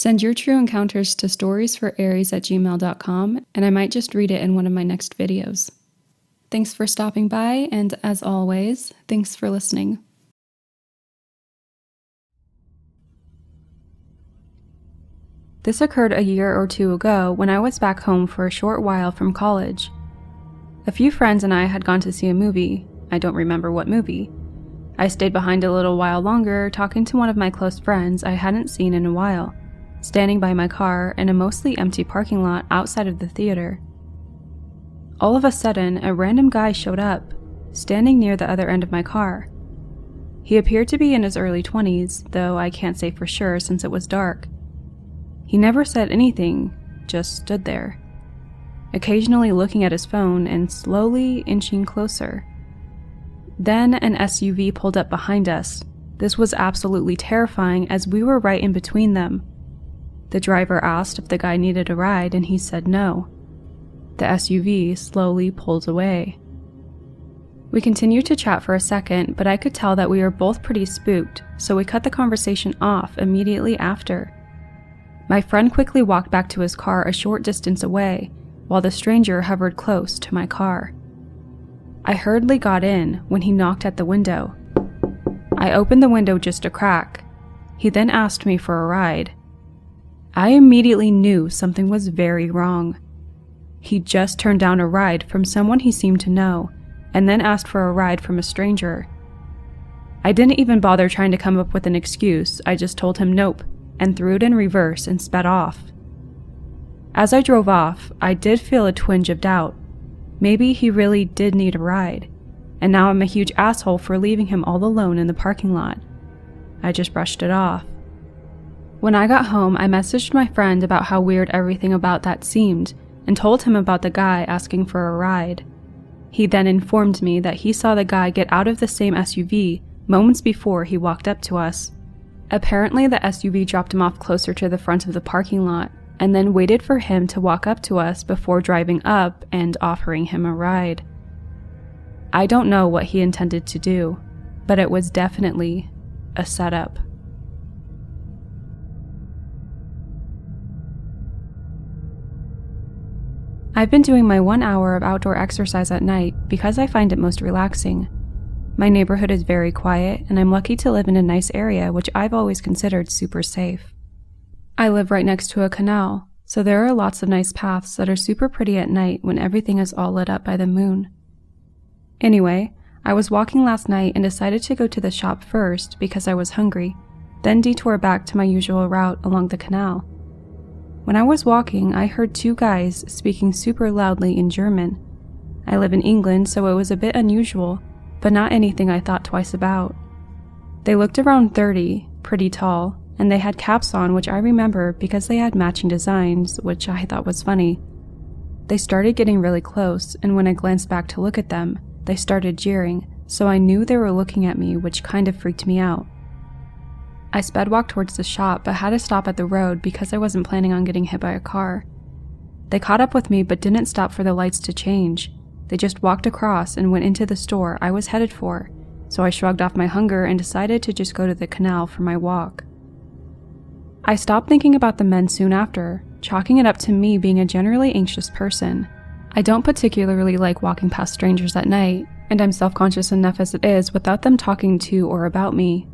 Send your true encounters to storiesforaries@gmail.com, and I might just read it in one of my next videos. Thanks for stopping by, and as always, thanks for listening. This occurred a year or two ago when I was back home for a short while from college. A few friends and I had gone to see a movie. I don't remember what movie. I stayed behind a little while longer, talking to one of my close friends I hadn't seen in a while, standing by my car in a mostly empty parking lot outside of the theater. All of a sudden, a random guy showed up, standing near the other end of my car. He appeared to be in his early 20s, though I can't say for sure since it was dark. He never said anything, just stood there, occasionally looking at his phone and slowly inching closer. Then an SUV pulled up behind us. This was absolutely terrifying as we were right in between them. The driver asked if the guy needed a ride and he said no. The SUV slowly pulled away. We continued to chat for a second, but I could tell that we were both pretty spooked, so we cut the conversation off immediately after. My friend quickly walked back to his car a short distance away, while the stranger hovered close to my car. I hurriedly got in when he knocked at the window. I opened the window just a crack. He then asked me for a ride. I immediately knew something was very wrong. He just turned down a ride from someone he seemed to know, and then asked for a ride from a stranger. I didn't even bother trying to come up with an excuse. I just told him nope, and threw it in reverse and sped off. As I drove off, I did feel a twinge of doubt. Maybe he really did need a ride, and now I'm a huge asshole for leaving him all alone in the parking lot. I just brushed it off. When I got home, I messaged my friend about how weird everything about that seemed, and told him about the guy asking for a ride. He then informed me that he saw the guy get out of the same SUV moments before he walked up to us. Apparently, the SUV dropped him off closer to the front of the parking lot, and then waited for him to walk up to us before driving up and offering him a ride. I don't know what he intended to do, but it was definitely a setup. I've been doing my 1 hour of outdoor exercise at night because I find it most relaxing. My neighborhood is very quiet, and I'm lucky to live in a nice area which I've always considered super safe. I live right next to a canal, so there are lots of nice paths that are super pretty at night when everything is all lit up by the moon. Anyway, I was walking last night and decided to go to the shop first because I was hungry, then detour back to my usual route along the canal. When I was walking, I heard two guys speaking super loudly in German. I live in England, so it was a bit unusual, but not anything I thought twice about. They looked around 30, pretty tall, and they had caps on, which I remember because they had matching designs, which I thought was funny. They started getting really close, and when I glanced back to look at them, they started jeering, so I knew they were looking at me, which kind of freaked me out. I sped walk towards the shop, but had to stop at the road because I wasn't planning on getting hit by a car. They caught up with me but didn't stop for the lights to change. They just walked across and went into the store I was headed for, so I shrugged off my hunger and decided to just go to the canal for my walk. I stopped thinking about the men soon after, chalking it up to me being a generally anxious person. I don't particularly like walking past strangers at night, and I'm self-conscious enough as it is without them talking to or about me.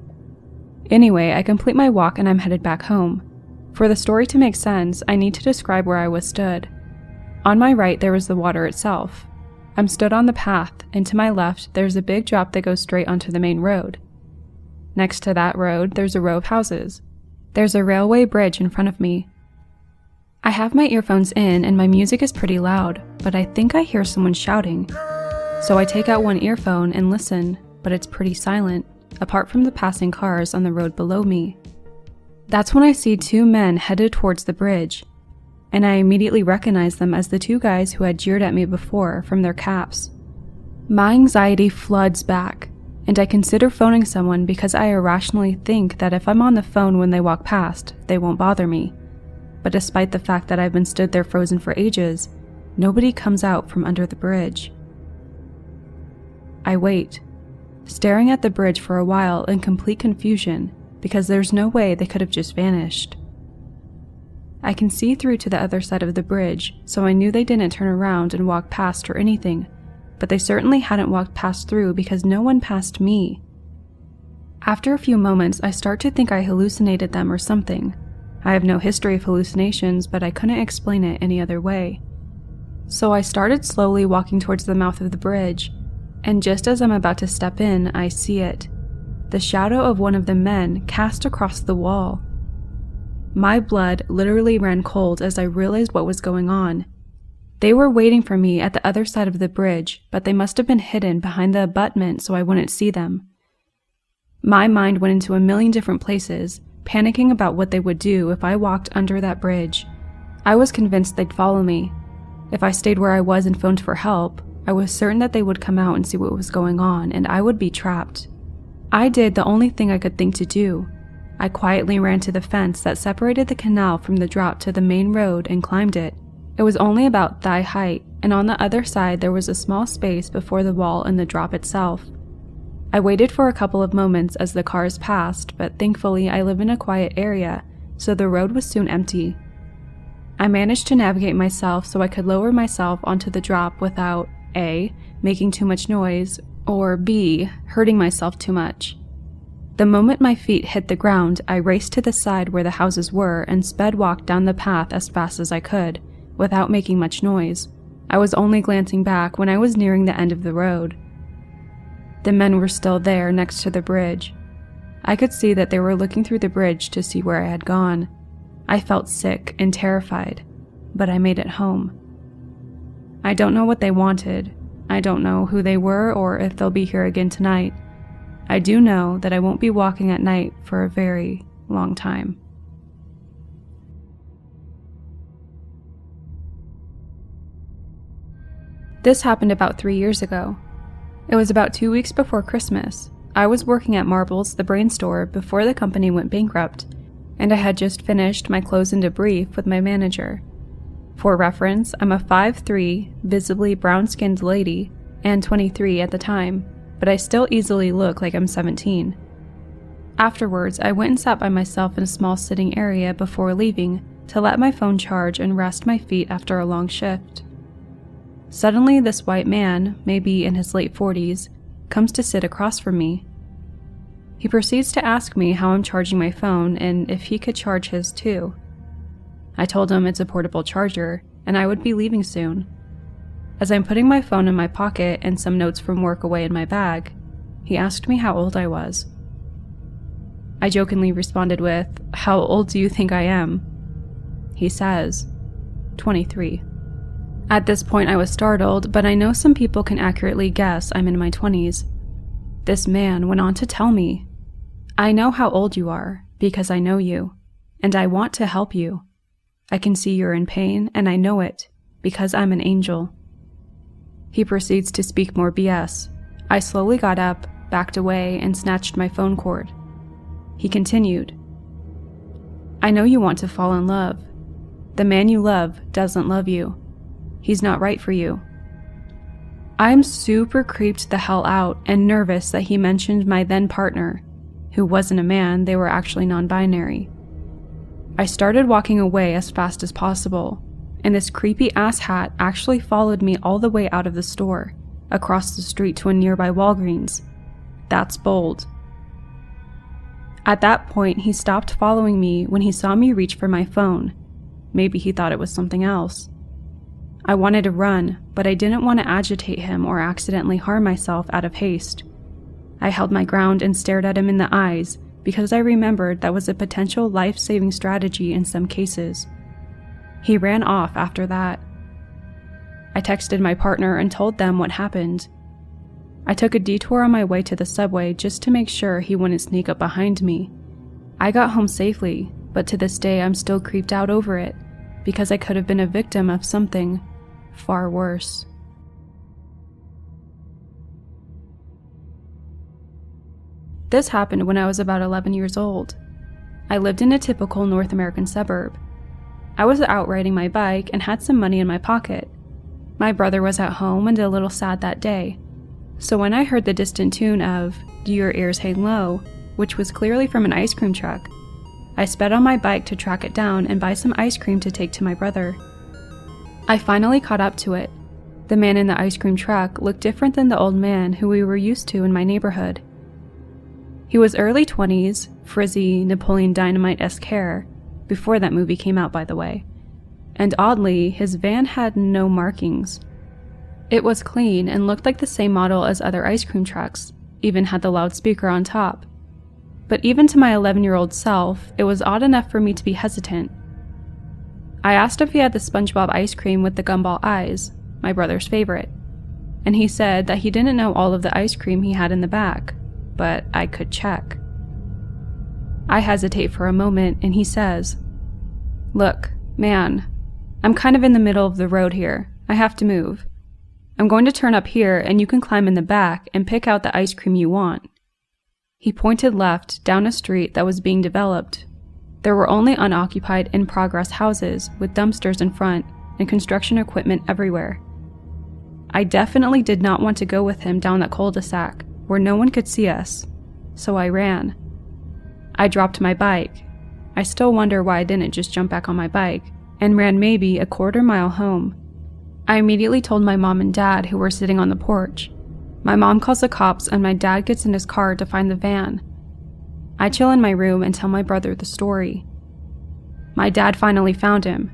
Anyway, I complete my walk and I'm headed back home. For the story to make sense, I need to describe where I was stood. On my right, there was the water itself. I'm stood on the path, and to my left, there's a big drop that goes straight onto the main road. Next to that road, there's a row of houses. There's a railway bridge in front of me. I have my earphones in and my music is pretty loud, but I think I hear someone shouting. So I take out one earphone and listen, but it's pretty silent, apart from the passing cars on the road below me. That's when I see two men headed towards the bridge, and I immediately recognize them as the two guys who had jeered at me before from their caps. My anxiety floods back, and I consider phoning someone because I irrationally think that if I'm on the phone when they walk past, they won't bother me. But despite the fact that I've been stood there frozen for ages, nobody comes out from under the bridge. I wait, staring at the bridge for a while in complete confusion because there's no way they could have just vanished. I can see through to the other side of the bridge, so I knew they didn't turn around and walk past or anything, but they certainly hadn't walked past through because no one passed me. After a few moments, I start to think I hallucinated them or something. I have no history of hallucinations, but I couldn't explain it any other way. So I started slowly walking towards the mouth of the bridge, and just as I'm about to step in, I see it. The shadow of one of the men cast across the wall. My blood literally ran cold as I realized what was going on. They were waiting for me at the other side of the bridge, but they must have been hidden behind the abutment so I wouldn't see them. My mind went into a million different places, panicking about what they would do if I walked under that bridge. I was convinced they'd follow me. If I stayed where I was and phoned for help, I was certain that they would come out and see what was going on, and I would be trapped. I did the only thing I could think to do. I quietly ran to the fence that separated the canal from the drop to the main road and climbed it. It was only about thigh height, and on the other side there was a small space before the wall and the drop itself. I waited for a couple of moments as the cars passed, but thankfully I live in a quiet area, so the road was soon empty. I managed to navigate myself so I could lower myself onto the drop without A, making too much noise, or B, hurting myself too much. The moment my feet hit the ground, I raced to the side where the houses were and sped walked down the path as fast as I could, without making much noise. I was only glancing back when I was nearing the end of the road. The men were still there next to the bridge. I could see that they were looking through the bridge to see where I had gone. I felt sick and terrified, but I made it home. I don't know what they wanted. I don't know who they were or if they'll be here again tonight. I do know that I won't be walking at night for a very long time. This happened about 3 years ago. It was about 2 weeks before Christmas. I was working at Marbles, the brain store, before the company went bankrupt, and I had just finished my close and debrief with my manager. For reference, I'm a 5'3", visibly brown-skinned lady, and 23 at the time, but I still easily look like I'm 17. Afterwards, I went and sat by myself in a small sitting area before leaving to let my phone charge and rest my feet after a long shift. Suddenly, this white man, maybe in his late 40s, comes to sit across from me. He proceeds to ask me how I'm charging my phone and if he could charge his too. I told him it's a portable charger and I would be leaving soon. As I'm putting my phone in my pocket and some notes from work away in my bag, he asked me how old I was. I jokingly responded with, "How old do you think I am?" He says, 23. At this point I was startled, but I know some people can accurately guess I'm in my 20s. This man went on to tell me, "I know how old you are because I know you, and I want to help you. I can see you're in pain, and I know it because I'm an angel." He proceeds to speak more BS. I slowly got up, backed away, and snatched my phone cord. He continued, "I know you want to fall in love. The man you love doesn't love you. He's not right for you." I'm super creeped the hell out and nervous that he mentioned my then partner, who wasn't a man, they were actually non-binary. I started walking away as fast as possible, and this creepy asshat actually followed me all the way out of the store, across the street to a nearby Walgreens. That's bold. At that point, he stopped following me when he saw me reach for my phone. Maybe he thought it was something else. I wanted to run, but I didn't want to agitate him or accidentally harm myself out of haste. I held my ground and stared at him in the eyes because I remembered that was a potential life-saving strategy in some cases. He ran off after that. I texted my partner and told them what happened. I took a detour on my way to the subway just to make sure he wouldn't sneak up behind me. I got home safely, but to this day I'm still creeped out over it because I could have been a victim of something far worse. This happened when I was about 11 years old. I lived in a typical North American suburb. I was out riding my bike and had some money in my pocket. My brother was at home and a little sad that day. So when I heard the distant tune of "Do Your Ears Hang Low," which was clearly from an ice cream truck, I sped on my bike to track it down and buy some ice cream to take to my brother. I finally caught up to it. The man in the ice cream truck looked different than the old man who we were used to in my neighborhood. He was early 20s, frizzy, Napoleon Dynamite-esque hair, before that movie came out, by the way. And oddly, his van had no markings. It was clean and looked like the same model as other ice cream trucks, even had the loudspeaker on top. But even to my 11-year-old self, it was odd enough for me to be hesitant. I asked if he had the SpongeBob ice cream with the gumball eyes, my brother's favorite, and he said that he didn't know all of the ice cream he had in the back, but I could check. I hesitate for a moment, and he says, "Look, man, I'm kind of in the middle of the road here. I have to move. I'm going to turn up here, and you can climb in the back and pick out the ice cream you want." He pointed left down a street that was being developed. There were only unoccupied, in-progress houses with dumpsters in front and construction equipment everywhere. I definitely did not want to go with him down that cul-de-sac where no one could see us, so I ran. I dropped my bike. I still wonder why I didn't just jump back on my bike, and ran maybe a quarter-mile home. I immediately told my mom and dad, who were sitting on the porch. My mom calls the cops and my dad gets in his car to find the van. I chill in my room and tell my brother the story. My dad finally found him.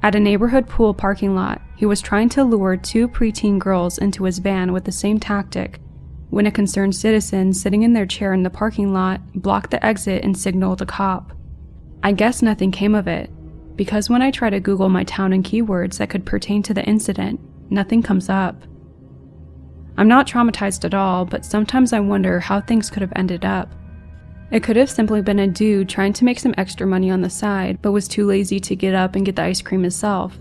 At a neighborhood pool parking lot, he was trying to lure 2 preteen girls into his van with the same tactic, when a concerned citizen sitting in their chair in the parking lot blocked the exit and signaled a cop. I guess nothing came of it, because when I try to Google my town and keywords that could pertain to the incident, nothing comes up. I'm not traumatized at all, but sometimes I wonder how things could have ended up. It could have simply been a dude trying to make some extra money on the side, but was too lazy to get up and get the ice cream himself.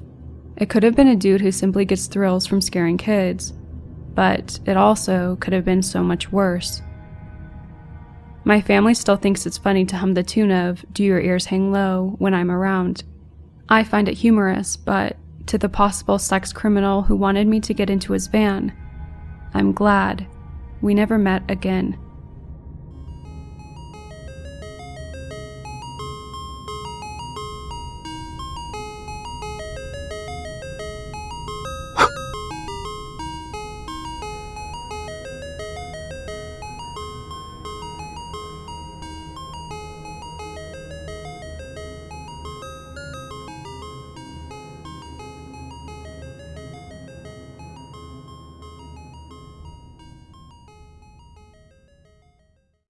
It could have been a dude who simply gets thrills from scaring kids, but it also could have been so much worse. My family still thinks it's funny to hum the tune of "Do Your Ears Hang Low" when I'm around. I find it humorous, but to the possible sex criminal who wanted me to get into his van, I'm glad we never met again.